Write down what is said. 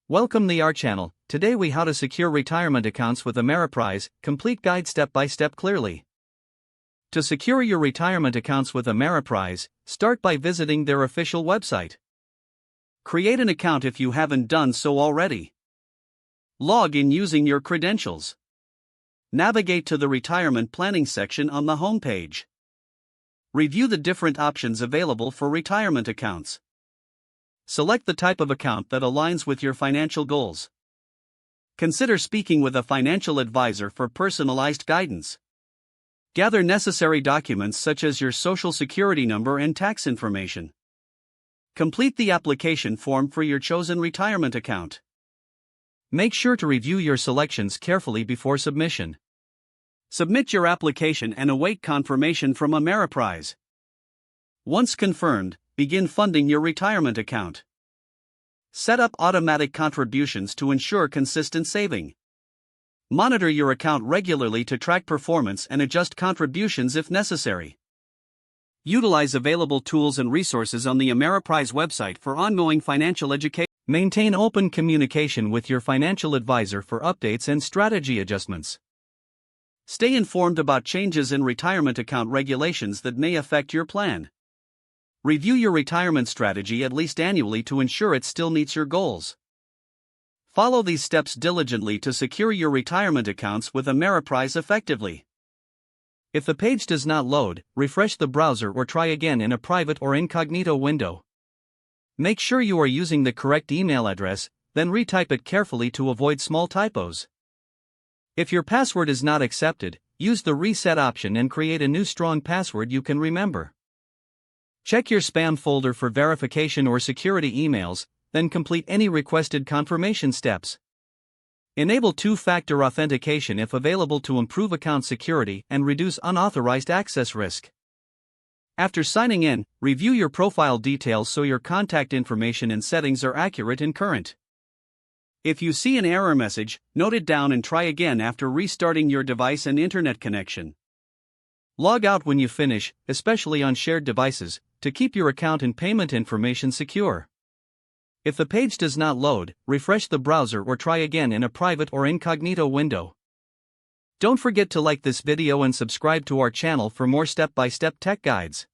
Welcome to our channel. Today we how to secure retirement accounts with Ameriprise, complete guide step by step clearly. To secure your retirement accounts with Ameriprise, start by visiting their official website. Create an account if you haven't done so already. Log in using your credentials. Navigate to the retirement planning section on the homepage. Review the different options available for retirement accounts. Select the type of account that aligns with your financial goals. Consider speaking with a financial advisor for personalized guidance. Gather necessary documents such as your Social Security number and tax information. Complete the application form for your chosen retirement account. Make sure to review your selections carefully before submission. Submit your application and await confirmation from Ameriprise. Once confirmed, begin funding your retirement account. Set up automatic contributions to ensure consistent saving. Monitor your account regularly to track performance and adjust contributions if necessary. Utilize available tools and resources on the Ameriprise website for ongoing financial education. Maintain open communication with your financial advisor for updates and strategy adjustments. Stay informed about changes in retirement account regulations that may affect your plan. Review your retirement strategy at least annually to ensure it still meets your goals. Follow these steps diligently to secure your retirement accounts with Ameriprise effectively. If the page does not load, refresh the browser or try again in a private or incognito window. Make sure you are using the correct email address, then retype it carefully to avoid small typos. If your password is not accepted, use the reset option and create a new strong password you can remember. Check your spam folder for verification or security emails, then complete any requested confirmation steps. Enable two-factor authentication if available to improve account security and reduce unauthorized access risk. After signing in, review your profile details so your contact information and settings are accurate and current. If you see an error message, note it down and try again after restarting your device and internet connection. Log out when you finish, especially on shared devices, to keep your account and payment information secure. If the page does not load, refresh the browser or try again in a private or incognito window. Don't forget to like this video and subscribe to our channel for more step-by-step tech guides.